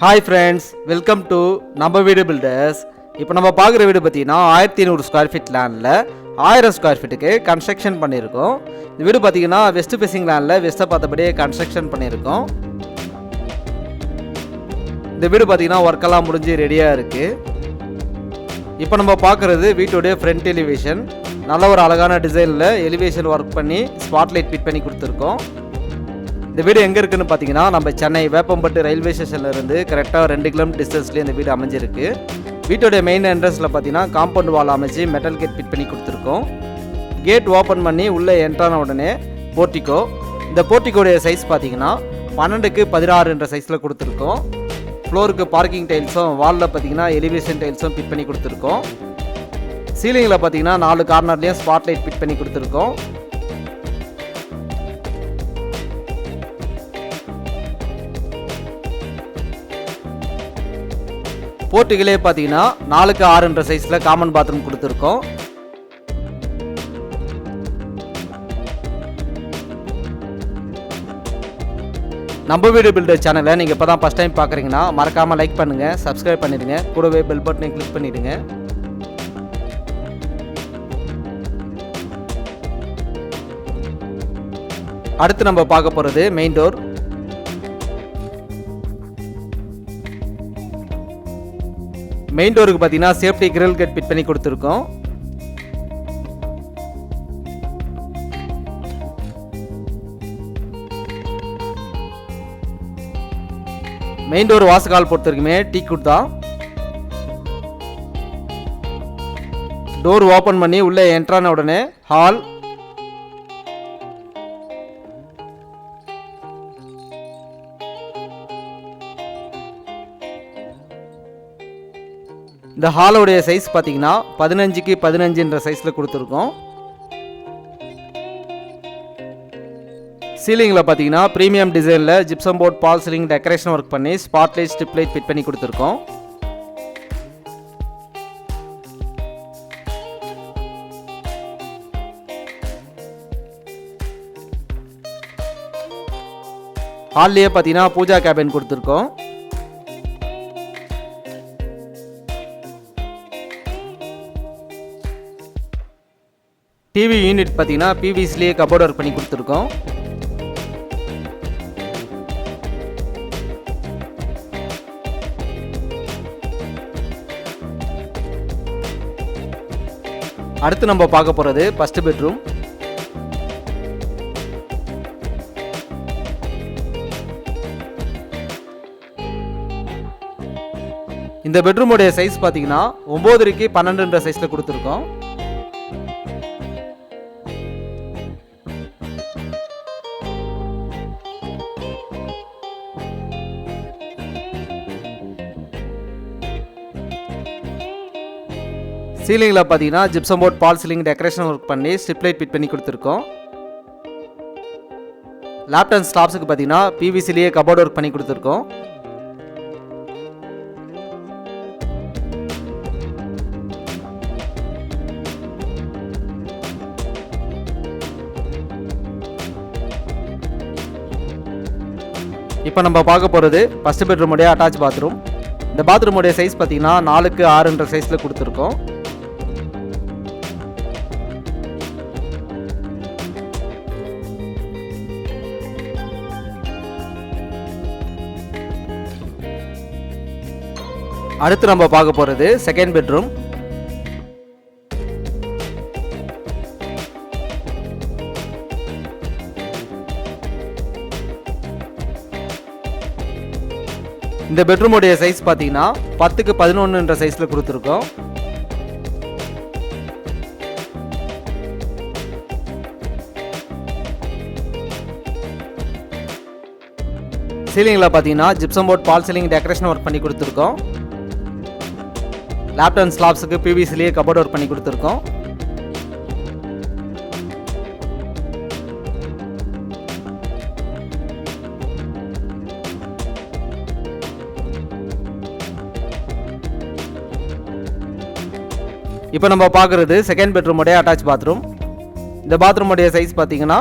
Hi friends, welcome to நம்ம வீடு filters. இப்போ நம்ம பார்க்குற வீடு பார்த்தீங்கன்னா 1500 ஸ்கொயர் ஃபீட் லேண்டில் 1000 ஸ்கொயர் ஃபீட்டுக்கு கன்ஸ்ட்ரக்ஷன் பண்ணியிருக்கோம். இந்த வீடு பார்த்தீங்கன்னா வெஸ்ட் ஃபேசிங் லேண்டில் வெஸ்ட்டை பார்த்தபடியே கன்ஸ்ட்ரக்ஷன் பண்ணியிருக்கோம். இந்த வீடு பார்த்தீங்கன்னா ஒர்க்கெல்லாம் முடிஞ்சு ரெடியாக இருக்குது. இப்போ நம்ம பார்க்குறது வீட்டோடைய ஃப்ரண்ட் எலிவேஷன். நல்ல ஒரு அழகான டிசைனில் எலிவேஷன் ஒர்க் பண்ணி ஸ்பாட்லைட் ஃபிட் பண்ணி கொடுத்துருக்கோம். இந்த வீடு எங்கே இருக்குதுன்னு பார்த்தீங்கன்னா நம்ம சென்னை வேப்பம்பட்டு ரயில்வே ஸ்டேஷன்லேருந்து கரெக்டாக 2 கிலோமீட்டர் டிஸ்டன்ஸ்லேயே இந்த வீடு அமைஞ்சிருக்கு. வீட்டோடைய மெயின் என்ட்ரன்ஸில் பார்த்தீங்கன்னா காம்பவுண்ட் வால் அமைச்சு மெட்டல் கேட் ஃபிட் பண்ணி கொடுத்துருக்கோம். கேட் ஓப்பன் பண்ணி உள்ளே என்ட்ரான உடனே போர்ட்டிகோ. இந்த போர்ட்டிகோடைய சைஸ் பார்த்தீங்கன்னா 12x16 சைஸில் கொடுத்துருக்கோம். ஃப்ளோருக்கு பார்க்கிங் டைல்ஸும் வாலில் பார்த்தீங்கன்னா எலிவேஷன் டைல்ஸும் ஃபிட் பண்ணி கொடுத்துருக்கோம். சீலிங்கில் பார்த்தீங்கன்னா 4 கார்னர்லேயும் ஸ்பாட்லைட் ஃபிட் பண்ணி கொடுத்துருக்கோம். போர்ட்டிகளே பார்த்தீங்கன்னா 4x6 சைஸில் காமன் பாத்ரூம் கொடுத்துருக்கோம். நம்ம வீடு பில்டர் சேனலை நீங்கள் இப்போ தான் ஃபஸ்ட் டைம் பார்க்குறீங்கன்னா மறக்காமல் லைக் பண்ணுங்கள், சப்ஸ்கிரைப் பண்ணிடுங்க, கூடவே பெல் பட்டனை கிளிக் பண்ணிவிடுங்க. அடுத்து நம்ம பார்க்க போகிறது மெயின் டோர். மெயின் டோருக்கு பார்த்தீங்கன்னா சேஃப்டி கிரில் கேட் ஃபிட் பண்ணி கொடுத்துருக்கோம். மெயின் டோர் வாசகால் பொறுத்த வரைக்குமே டீக்குட் தான். டோர் ஓப்பன் பண்ணி உள்ளே என்ட்ரான உடனே ஹால். இந்த ஹாலோடைய சைஸ் பார்த்தீங்கன்னா 15x15 சைஸில் கொடுத்துருக்கோம். சீலிங்கில் பார்த்தீங்கன்னா ப்ரீமியம் டிசைனில் ஜிப்சம் போர்ட் பால் சீலிங் டெக்கரேஷன் ஒர்க் பண்ணி ஸ்பாட்லைட் ஸ்ட்ரிப் லைட் ஃபிட் பண்ணி கொடுத்துருக்கோம். ஹால்லேயே பார்த்தீங்கன்னா பூஜா கேபின் கொடுத்துருக்கோம். டிவி யூனிட் பார்த்தீங்கன்னா பிவிசிலேயே கபோர்ட் ஒர்க் பண்ணி கொடுத்துருக்கோம். அடுத்து நம்ம பார்க்க போகிறது ஃபர்ஸ்ட் பெட்ரூம். இந்த பெட்ரூமோடைய சைஸ் பார்த்தீங்கன்னா 9x12 சைஸில் கொடுத்துருக்கோம். சீலிங்கில் பார்த்தீங்கன்னா ஜிப்சம் போர்ட் பால் சீலிங் டெக்கரேஷன் ஒர்க் பண்ணி ஸ்ட்ரிப் லைட் ஃபிட் பண்ணி கொடுத்துருக்கோம். லேப்ட் அண்ட் ஸ்டாப்ஸுக்கு பார்த்தீங்கன்னா பிவிசிலேயே கபோர்ட் ஒர்க் பண்ணி கொடுத்துருக்கோம். இப்போ நம்ம பார்க்க போகிறது ஃபர்ஸ்ட் பெட்ரூமுடைய அட்டாச் பாத்ரூம். இந்த பாத்ரூமுடைய சைஸ் பார்த்தீங்கன்னா 4x6 சைஸில் கொடுத்துருக்கோம். அடுத்து நம்ம பார்க்க போகிறது செகண்ட் பெட்ரூம். இந்த பெட்ரூமுடைய சைஸ் பார்த்தீங்கன்னா 10x11 சைஸில் கொடுத்துருக்கோம். சீலிங்கில் பார்த்தீங்கன்னா ஜிப்சம் போர்ட் பால் சீலிங் டெக்கரேஷன் ஒர்க் பண்ணி கொடுத்துருக்கோம். லேப்ட் அண்ட் ஸ்லாப்ஸுக்கு பிவிசிலேயே கபோர்ட் ஒர்க் பண்ணி கொடுத்துருக்கோம். இப்போ நம்ம பார்க்குறது செகண்ட் பெட்ரூமுடைய அட்டாச் பாத்ரூம். இந்த பாத்ரூமுடைய சைஸ் பார்த்தீங்கன்னா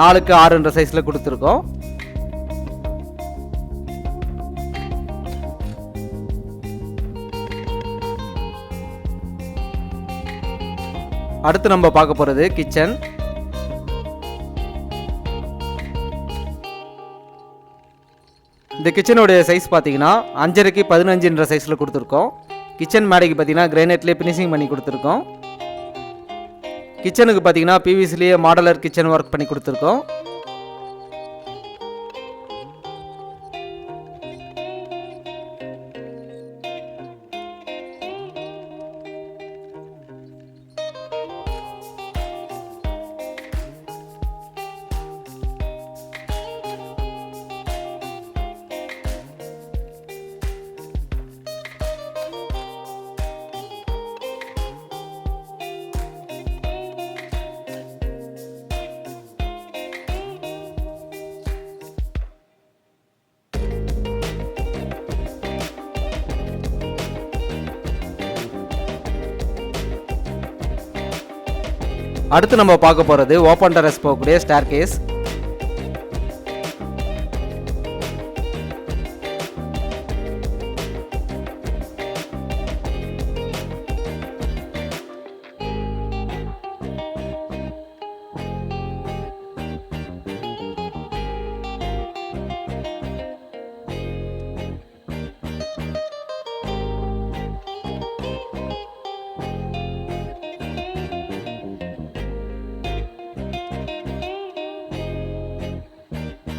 4x6 சைஸில் கொடுத்துருக்கோம். அடுத்து நம்ம பார்க்க போகிறது கிச்சன். இந்த கிச்சனுடைய சைஸ் பார்த்தீங்கன்னா 5.5 15 சைஸில் கொடுத்துருக்கோம். கிச்சன் மேடைக்கு பார்த்தீங்கன்னா கிரானைட்லேயே ஃபினிஷிங் பண்ணி கொடுத்துருக்கோம். கிச்சனுக்கு பார்த்தீங்கன்னா பிவிசிலேயே மாடலர் கிச்சன் ஒர்க் பண்ணி கொடுத்துருக்கோம். அடுத்து நம்ம பார்க்க போகிறது ஓப்பன் டெரஸ் போகக்கூடிய ஸ்டேர் கேஸ்.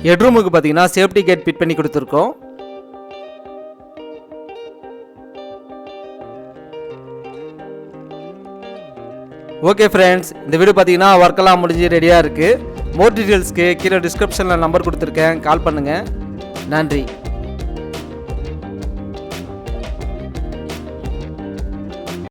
ஹெட்ரூமுக்கு பார்த்தீங்கன்னா சேஃப்டி கேட் ஃபிட் பண்ணி கொடுத்துருக்கோம். ஓகே ஃப்ரெண்ட்ஸ், இந்த வீடியோ பார்த்தீங்கன்னா ஒர்க்கெல்லாம் முடிஞ்சு ரெடியாக இருக்குது. மோர் டீட்டெயில்ஸ்க்கு கீழே டிஸ்கிரிப்ஷனில் நம்பர் கொடுத்துருக்கேன், கால் பண்ணுங்கள். நன்றி.